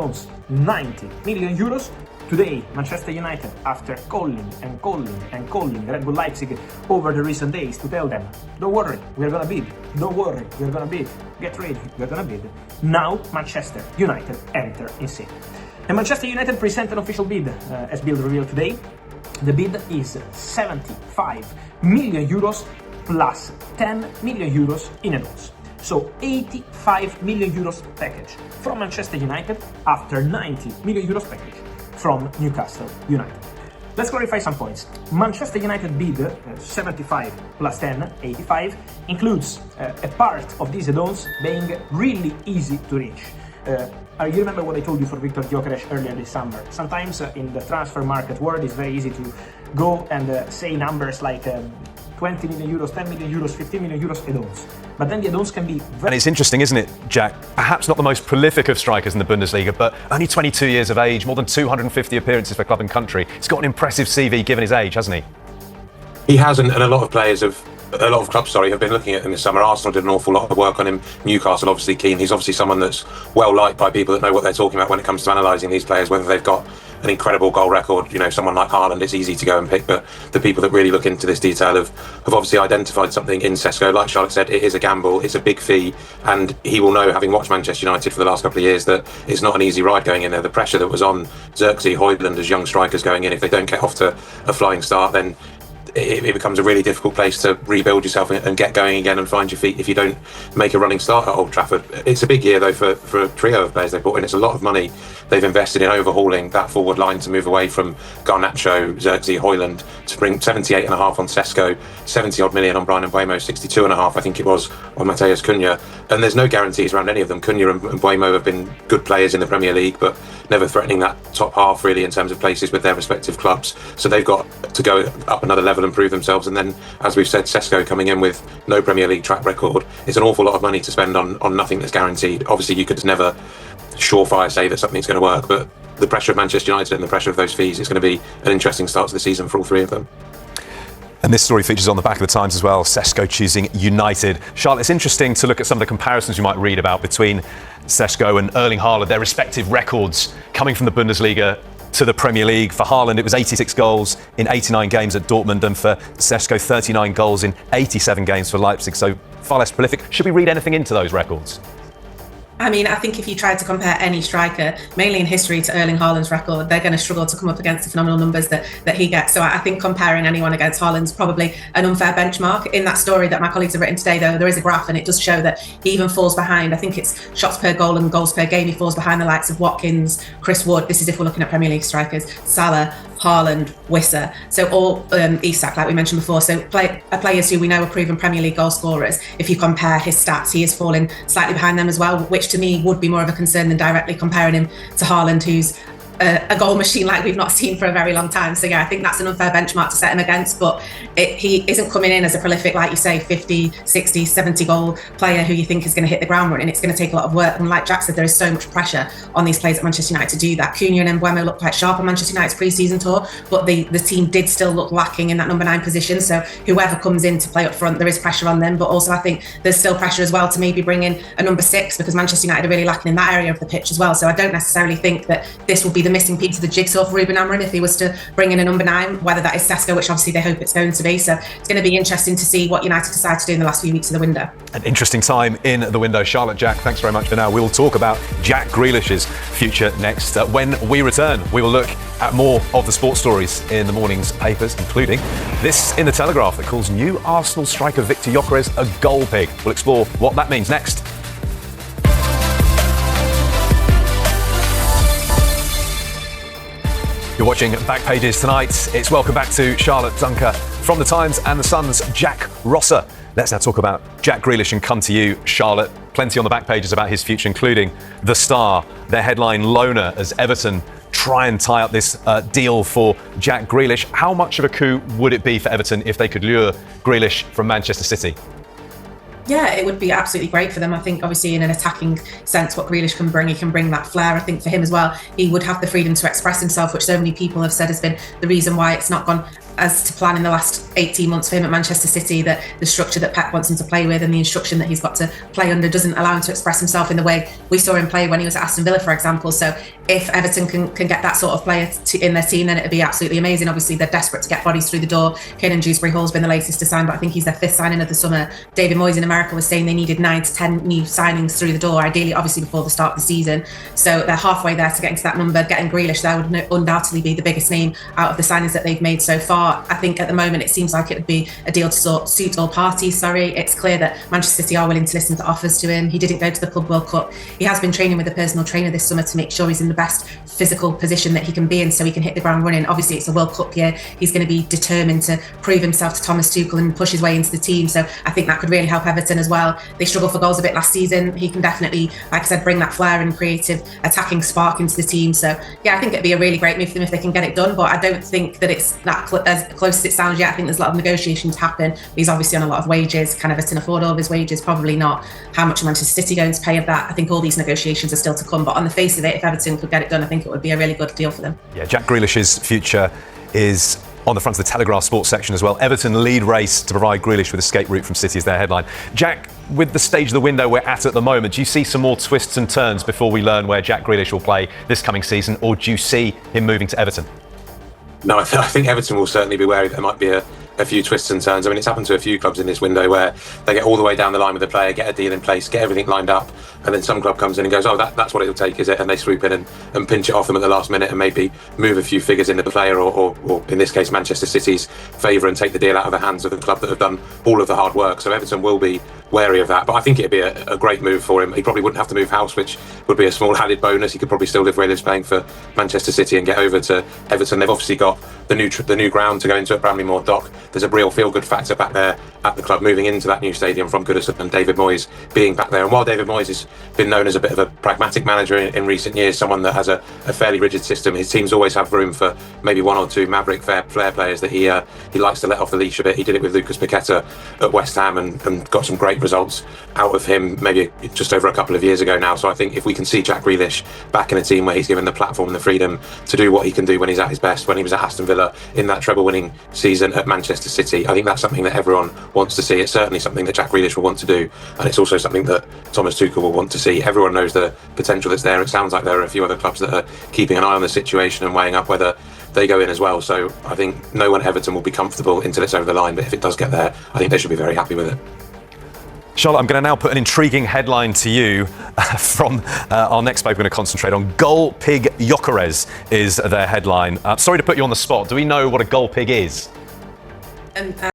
announced 90 million euros. Today, Manchester United, after calling Red Bull Leipzig over the recent days to tell them, don't worry, we're gonna bid, don't worry, we're gonna bid, get ready, we're gonna bid. Now, Manchester United enter in scene. And Manchester United present an official bid, as Bill revealed today. The bid is 75 million euros plus 10 million euros in advance. So 85 million euros package from Manchester United after 90 million euros package from Newcastle United. Let's clarify some points. Manchester United bid 75 plus 10, 85, includes a part of these add-ons being really easy to reach. You remember what I told you for Viktor Gyökeres earlier this summer? Sometimes in the transfer market world, it's very easy to go and say numbers like 20 million euros, 10 million euros, 15 million euros add-ons. But then the add-ons can be very... And it's interesting, isn't it, Jack? Perhaps not the most prolific of strikers in the Bundesliga, but only 22 years of age, more than 250 appearances for club and country. He's got an impressive CV given his age, hasn't he? He has, and a lot of clubs have been looking at him this summer. Arsenal did an awful lot of work on him. Newcastle obviously keen. He's obviously someone that's well liked by people that know what they're talking about when it comes to analysing these players, whether they've got an incredible goal record. You know, someone like Haaland, it's easy to go and pick, but the people that really look into this detail have obviously identified something in Šeško. Like Charlotte said, it is a gamble, it's a big fee, and he will know, having watched Manchester United for the last couple of years, that it's not an easy ride going in there. The pressure that was on Xerxes, Højlund as young strikers going in, if they don't get off to a flying start, then it becomes a really difficult place to rebuild yourself and get going again and find your feet if you don't make a running start at Old Trafford. It's a big year though for a trio of players they've brought in. It's a lot of money they've invested in overhauling that forward line to move away from Garnacho, Xerxes, Højlund, to bring 78.5 on Šeško, 70 odd million on Brian Mbeumo, 62.5 I think it was on Matheus Cunha, and there's no guarantees around any of them. Cunha and Mbeumo have been good players in the Premier League, but never threatening that top half really in terms of places with their respective clubs. So they've got to go up another level and prove themselves. And then, as we've said, Šeško coming in with no Premier League track record, it's an awful lot of money to spend on nothing that's guaranteed. Obviously, you could never surefire say that something's going to work, but the pressure of Manchester United and the pressure of those fees, it's going to be an interesting start to the season for all three of them. And this story features on the back of the Times as well, Šeško choosing United. Charlotte, it's interesting to look at some of the comparisons you might read about between Šeško and Erling Haaland, their respective records coming from the Bundesliga to the Premier League. For Haaland, it was 86 goals in 89 games at Dortmund, and for Šeško, 39 goals in 87 games for Leipzig, so far less prolific. Should we read anything into those records? I mean, I think if you tried to compare any striker, mainly in history, to Erling Haaland's record, they're going to struggle to come up against the phenomenal numbers that he gets. So I think comparing anyone against Haaland's probably an unfair benchmark. In that story that my colleagues have written today, though, there is a graph and it does show that he even falls behind. I think it's shots per goal and goals per game. He falls behind the likes of Watkins, Chris Wood. This is if we're looking at Premier League strikers. Salah, Haaland, Wissa. So all Isak, like we mentioned before. So players who we know are proven Premier League goal scorers. If you compare his stats, he is falling slightly behind them as well, which to me would be more of a concern than directly comparing him to Haaland, who's a goal machine like we've not seen for a very long time. So yeah, I think that's an unfair benchmark to set him against, but he isn't coming in as a prolific, like you say, 50, 60, 70 goal player who you think is going to hit the ground running. It's going to take a lot of work, and like Jack said, there is so much pressure on these players at Manchester United to do that. Cunha and Mbeumo looked quite sharp on Manchester United's pre-season tour, but the team did still look lacking in that number 9 position. So whoever comes in to play up front, there is pressure on them, but also I think there's still pressure as well to maybe bring in a number 6, because Manchester United are really lacking in that area of the pitch as well. So I don't necessarily think that this will be the missing piece of the jigsaw for Ruben Amorim if he was to bring in a number 9, whether that is Šeško, which obviously they hope it's going to be. So it's going to be interesting to see what United decide to do in the last few weeks of the window. An interesting time in the window. Charlotte, Jack, thanks very much for now. We'll talk about Jack Grealish's future next. When we return, we will look at more of the sports stories in the morning's papers, including this in the Telegraph that calls new Arsenal striker Viktor Gyökeres a goal pig. We'll explore what that means next. You're watching Back Pages tonight. It's welcome back to Charlotte Dunker from the Times and the Sun's Jack Rosser. Let's now talk about Jack Grealish and come to you, Charlotte. Plenty on the back pages about his future, including the Star, their headline loner, as Everton try and tie up this deal for Jack Grealish. How much of a coup would it be for Everton if they could lure Grealish from Manchester City? Yeah, it would be absolutely great for them. I think obviously in an attacking sense, what Grealish can bring, he can bring that flair. I think for him as well, he would have the freedom to express himself, which so many people have said has been the reason why it's not gone as to plan in the last 18 months for him at Manchester City, that the structure that Pep wants him to play with and the instruction that he's got to play under doesn't allow him to express himself in the way we saw him play when he was at Aston Villa, for example. So if Everton can get that sort of player in their team, then it'd be absolutely amazing. Obviously, they're desperate to get bodies through the door. Kiernan Dewsbury-Hall's been the latest to sign, but I think he's their 5th signing of the summer. David Moyes in America was saying they needed 9 to 10 new signings through the door, ideally, obviously, before the start of the season. So they're halfway there to getting to that number. Getting Grealish there would undoubtedly be the biggest name out of the signings that they've made so far. I think at the moment it seems like it would be a deal to suit all parties. It's clear that Manchester City are willing to listen to offers to him. He didn't go to the Club World Cup. He has been training with a personal trainer this summer to make sure he's in the best physical position that he can be in so he can hit the ground running. Obviously, it's a World Cup year. He's going to be determined to prove himself to Thomas Tuchel and push his way into the team. So I think that could really help Everton as well. They struggled for goals a bit last season. He can definitely, like I said, bring that flair and creative attacking spark into the team. So yeah, I think it'd be a really great move for them if they can get it done. But I don't think that it's that as close as it sounds yet. I think there's a lot of negotiations happen. He's obviously on a lot of wages. Can Everton afford all of his wages? Probably not. How much are Manchester City going to pay of that? I think all these negotiations are still to come. But on the face of it, if Everton could get it done, I think it would be a really good deal for them. Yeah, Jack Grealish's future is on the front of the Telegraph sports section as well. Everton lead race to provide Grealish with escape route from City as their headline. Jack, with the stage of the window we're at the moment, do you see some more twists and turns before we learn where Jack Grealish will play this coming season, or do you see him moving to Everton? No, I think Everton will certainly be wary there might be a few twists and turns. I mean, it's happened to a few clubs in this window where they get all the way down the line with the player, get a deal in place, get everything lined up, and then some club comes in and goes, oh, that's what it'll take, is it? And they swoop in and pinch it off them at the last minute and maybe move a few figures into the player, or in this case, Manchester City's favour, and take the deal out of the hands of the club that have done all of the hard work. So Everton will be wary of that. But I think it'd be a great move for him. He probably wouldn't have to move house, which would be a small added bonus. He could probably still live where he lives playing for Manchester City and get over to Everton. They've obviously got the new ground to go into at Bramley Moore Dock. There's a real feel-good factor back there at the club, moving into that new stadium from Goodison, and David Moyes being back there. And while David Moyes has been known as a bit of a pragmatic manager in recent years, someone that has a fairly rigid system, his teams always have room for maybe one or two maverick flair players that he likes to let off the leash a bit. He did it with Lucas Paqueta at West Ham and got some great results out of him maybe just over a couple of years ago now. So I think if we can see Jack Grealish back in a team where he's given the platform and the freedom to do what he can do when he's at his best, when he was at Aston Villa in that treble-winning season at Manchester City, I think that's something that everyone wants to see. It's certainly something that Jack Grealish will want to do, and it's also something that Thomas Tuchel will want to see. Everyone knows the potential that's there. It sounds like there are a few other clubs that are keeping an eye on the situation and weighing up whether they go in as well. So I think no one at Everton will be comfortable until it's over the line, but if it does get there, I think they should be very happy with it. Charlotte, I'm going to now put an intriguing headline to you from our next paper. We're going to concentrate on Goal Pig Gyökeres is their headline. Sorry to put you on the spot. Do we know what a goal pig is?